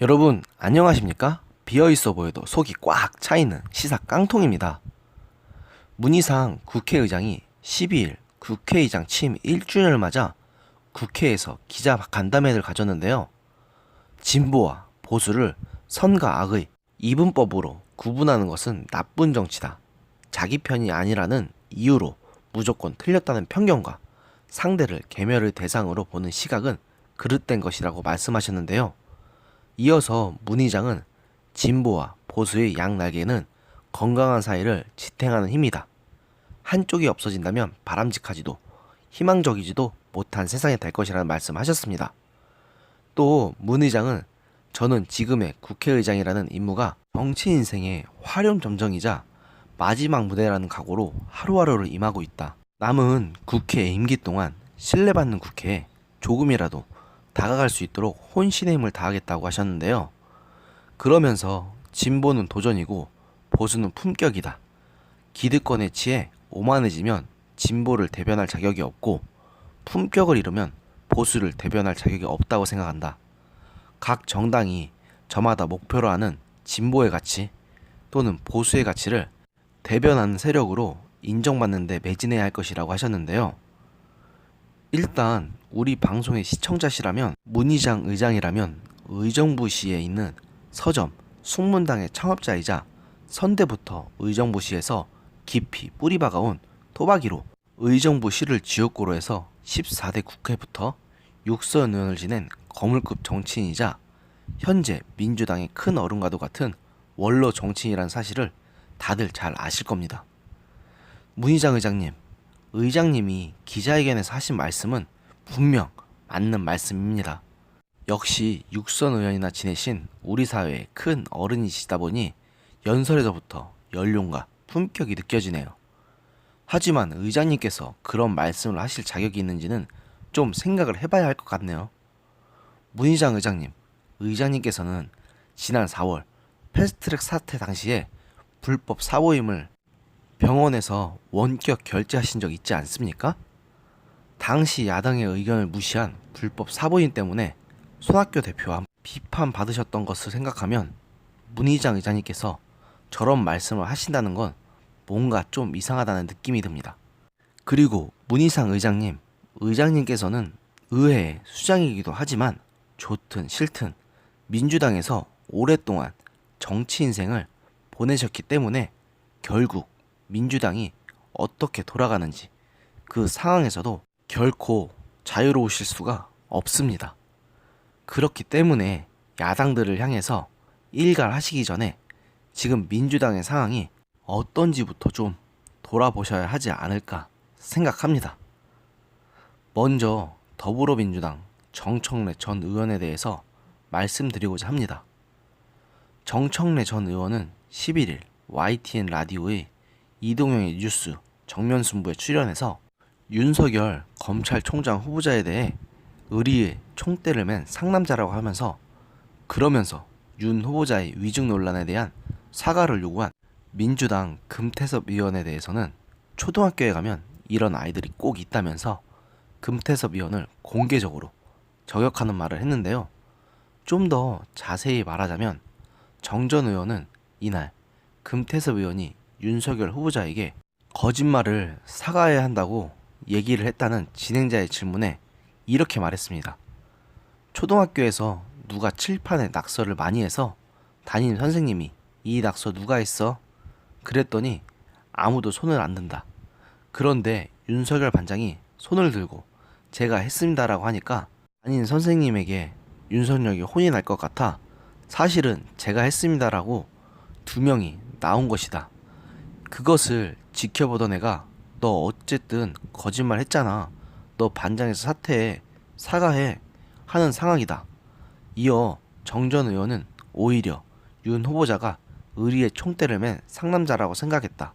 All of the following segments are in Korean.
여러분 안녕하십니까? 비어있어 보여도 속이 꽉 차있는 시사 깡통입니다. 문희상 국회의장이 12일 국회의장 취임 1주년을 맞아 국회에서 기자 간담회를 가졌는데요. 진보와 보수를 선과 악의 이분법으로 구분하는 것은 나쁜 정치다. 자기 편이 아니라는 이유로 무조건 틀렸다는 편견과 상대를 계멸의 대상으로 보는 시각은 그릇된 것이라고 말씀하셨는데요. 이어서 문 의장은 진보와 보수의 양날개는 건강한 사이를 지탱하는 힘이다. 한쪽이 없어진다면 바람직하지도 희망적이지도 못한 세상이 될 것이라는 말씀하셨습니다. 또 문 의장은 저는 지금의 국회의장이라는 임무가 정치 인생의 활용점정이자 마지막 무대라는 각오로 하루하루를 임하고 있다. 남은 국회 임기 동안 신뢰받는 국회에 조금이라도 다가갈 수 있도록 혼신의 힘을 다하겠다고 하셨는데요. 그러면서 진보는 도전이고 보수는 품격이다. 기득권에 취해 오만해지면 진보를 대변할 자격이 없고 품격을 잃으면 보수를 대변할 자격이 없다고 생각한다. 각 정당이 저마다 목표로 하는 진보의 가치 또는 보수의 가치를 대변하는 세력으로 인정받는 데 매진해야 할 것이라고 하셨는데요. 일단 우리 방송의 시청자시라면 문희장 의장이라면 의정부시에 있는 서점 숙문당의 창업자이자 선대부터 의정부시에서 깊이 뿌리박아온 토박이로 의정부시를 지역구로 해서 14대 국회부터 6선 의원을 지낸 거물급 정치인이자 현재 민주당의 큰 어른과도 같은 원로 정치인이라는 사실을 다들 잘 아실 겁니다. 문희장 의장님, 의장님이 기자회견에서 하신 말씀은 분명 맞는 말씀입니다. 역시 6선 의원이나 지내신 우리 사회의 큰 어른이시다 보니 연설에서부터 연륜과 품격이 느껴지네요. 하지만 의장님께서 그런 말씀을 하실 자격이 있는지는 좀 생각을 해봐야 할 것 같네요. 문희장 의장님, 의장님께서는 지난 4월 패스트트랙 사태 당시에 불법 사보임을 병원에서 원격 결제하신 적 있지 않습니까? 당시 야당의 의견을 무시한 불법 사보임 때문에 손학규 대표와 비판받으셨던 것을 생각하면 문희장 의장님께서 저런 말씀을 하신다는 건 뭔가 좀 이상하다는 느낌이 듭니다. 그리고 문희상 의장님, 의장님께서는 의회의 수장이기도 하지만 좋든 싫든 민주당에서 오랫동안 정치 인생을 보내셨기 때문에 결국 민주당이 어떻게 돌아가는지 그 상황에서도 결코 자유로우실 수가 없습니다. 그렇기 때문에 야당들을 향해서 일갈하시기 전에 지금 민주당의 상황이 어떤지부터 좀 돌아보셔야 하지 않을까 생각합니다. 먼저 더불어민주당 정청래 전 의원에 대해서 말씀드리고자 합니다. 정청래 전 의원은 11일 YTN 라디오의 이동영의 뉴스 정면승부에 출연해서 윤석열 검찰총장 후보자에 대해 의리의 총대를 맨 상남자라고 하면서 그러면서 윤 후보자의 위증 논란에 대한 사과를 요구한 민주당 금태섭 의원에 대해서는 초등학교에 가면 이런 아이들이 꼭 있다면서 금태섭 의원을 공개적으로 저격하는 말을 했는데요. 좀 더 자세히 말하자면 정 전 의원은 이날 금태섭 의원이 윤석열 후보자에게 거짓말을 사과해야 한다고 얘기를 했다는 진행자의 질문에 이렇게 말했습니다. 초등학교에서 누가 칠판에 낙서를 많이 해서 담임 선생님이 이 낙서 누가 했어? 그랬더니 아무도 손을 안 든다. 그런데 윤석열 반장이 손을 들고 제가 했습니다라고 하니까 담임 선생님에게 윤석열이 혼이 날 것 같아 사실은 제가 했습니다라고 두 명이 나온 것이다. 그것을 지켜보던 애가 너 어쨌든 거짓말 했잖아. 너 반장에서 사퇴해. 사과해. 하는 상황이다. 이어 정 전 의원은 오히려 윤 후보자가 의리의 총대를 맨 상남자라고 생각했다.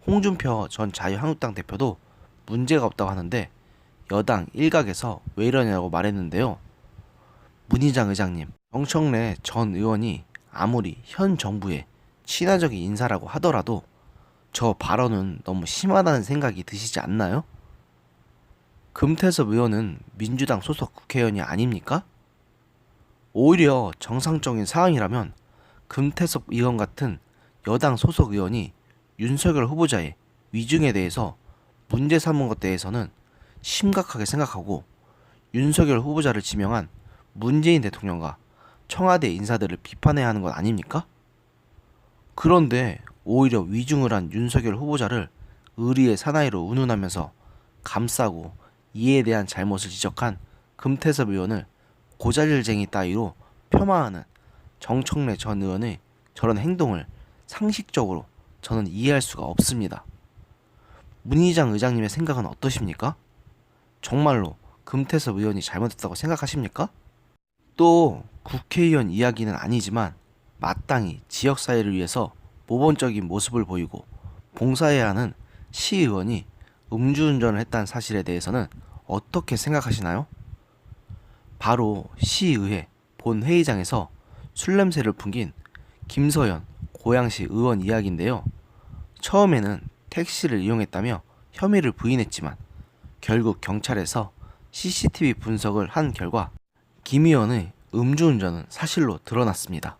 홍준표 전 자유한국당 대표도 문제가 없다고 하는데 여당 일각에서 왜 이러냐고 말했는데요. 문희장 의장님, 정청래 전 의원이 아무리 현 정부의 친화적인 인사라고 하더라도 저 발언은 너무 심하다는 생각이 드시지 않나요? 금태섭 의원은 민주당 소속 국회의원이 아닙니까? 오히려 정상적인 상황이라면 금태섭 의원 같은 여당 소속 의원이 윤석열 후보자의 위증에 대해서 문제 삼은 것 대해서는 심각하게 생각하고 윤석열 후보자를 지명한 문재인 대통령과 청와대 인사들을 비판해야 하는 것 아닙니까? 그런데 오히려 위증을 한 윤석열 후보자를 의리의 사나이로 운운하면서 감싸고 이에 대한 잘못을 지적한 금태섭 의원을 고자질쟁이 따위로 폄하하는 정청래 전 의원의 저런 행동을 상식적으로 저는 이해할 수가 없습니다. 문희장 의장님의 생각은 어떠십니까? 정말로 금태섭 의원이 잘못했다고 생각하십니까? 또 국회의원 이야기는 아니지만 마땅히 지역사회를 위해서 모범적인 모습을 보이고 봉사해야 하는 시의원이 음주운전을 했다는 사실에 대해서는 어떻게 생각하시나요? 바로 시의회 본회의장에서 술 냄새를 풍긴 김서연 고양시 의원 이야기인데요. 처음에는 택시를 이용했다며 혐의를 부인했지만 결국 경찰에서 CCTV 분석을 한 결과 김 의원의 음주운전은 사실로 드러났습니다.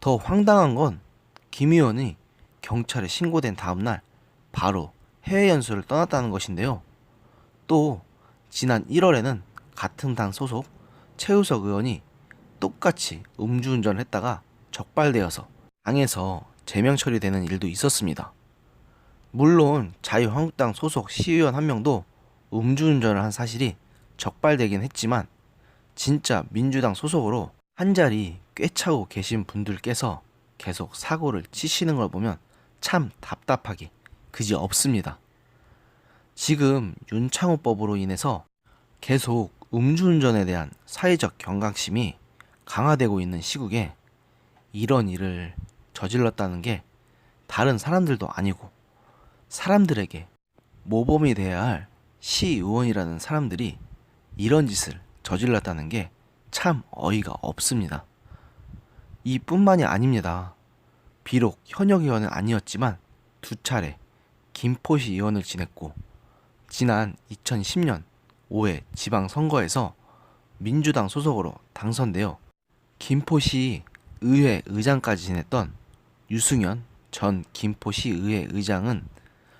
더 황당한 건 김 의원이 경찰에 신고된 다음날 바로 해외 연수를 떠났다는 것인데요. 또 지난 1월에는 같은 당 소속 최우석 의원이 똑같이 음주운전을 했다가 적발되어서 당에서 제명 처리되는 일도 있었습니다. 물론 자유한국당 소속 시의원 한 명도 음주운전을 한 사실이 적발되긴 했지만 진짜 민주당 소속으로 한 자리 꿰차고 계신 분들께서 계속 사고를 치시는 걸 보면 참 답답하기 그지없습니다. 지금 윤창호법으로 인해서 계속 음주운전에 대한 사회적 경각심이 강화되고 있는 시국에 이런 일을 저질렀다는 게 다른 사람들도 아니고 사람들에게 모범이 돼야 할 시의원이라는 사람들이 이런 짓을 저질렀다는 게 참 어이가 없습니다. 이뿐만이 아닙니다. 비록 현역 의원은 아니었지만 두 차례 김포시 의원을 지냈고 지난 2010년 5회 지방선거에서 민주당 소속으로 당선되어 김포시 의회 의장까지 지냈던 유승현 전 김포시 의회 의장은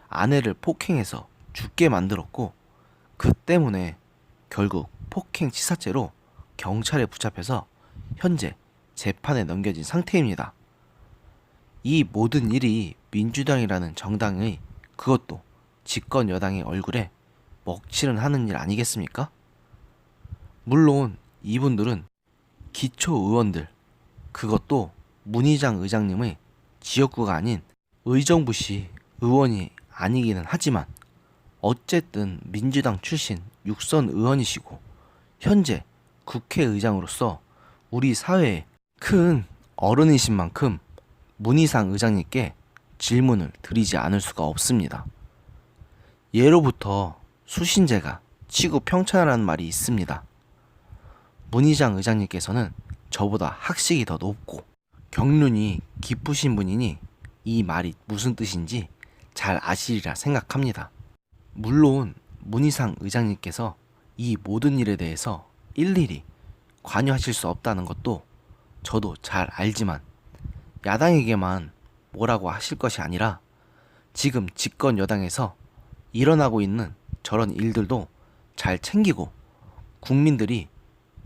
아내를 폭행해서 죽게 만들었고 그 때문에 결국 폭행치사죄로 경찰에 붙잡혀서 현재 재판에 넘겨진 상태입니다. 이 모든 일이 민주당이라는 정당의 그것도 집권 여당의 얼굴에 먹칠은 하는 일 아니겠습니까? 물론 이분들은 기초 의원들, 그것도 문희장 의장님의 지역구가 아닌 의정부시 의원이 아니기는 하지만 어쨌든 민주당 출신 육선 의원이시고 현재 국회의장으로서 우리 사회에 큰 어른이신 만큼 문희상 의장님께 질문을 드리지 않을 수가 없습니다. 예로부터 수신제가 치구평천하라는 말이 있습니다. 문희장 의장님께서는 저보다 학식이 더 높고 경륜이 깊으신 분이니 이 말이 무슨 뜻인지 잘 아시리라 생각합니다. 물론 문희상 의장님께서 이 모든 일에 대해서 일일이 관여하실 수 없다는 것도 저도 잘 알지만 야당에게만 뭐라고 하실 것이 아니라 지금 집권 여당에서 일어나고 있는 저런 일들도 잘 챙기고 국민들이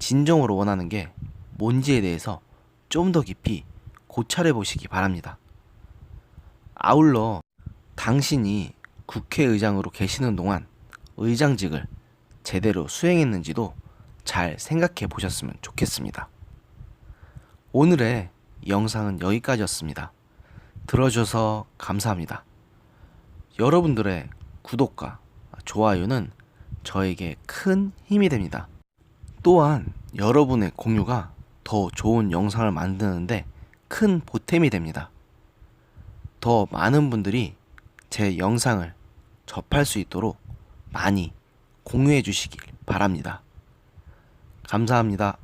진정으로 원하는 게 뭔지에 대해서 좀 더 깊이 고찰해 보시기 바랍니다. 아울러 당신이 국회의장으로 계시는 동안 의장직을 제대로 수행했는지도 잘 생각해 보셨으면 좋겠습니다. 오늘의 영상은 여기까지였습니다. 들어주셔서 감사합니다. 여러분들의 구독과 좋아요는 저에게 큰 힘이 됩니다. 또한 여러분의 공유가 더 좋은 영상을 만드는데 큰 보탬이 됩니다. 더 많은 분들이 제 영상을 접할 수 있도록 많이 공유해 주시길 바랍니다. 감사합니다.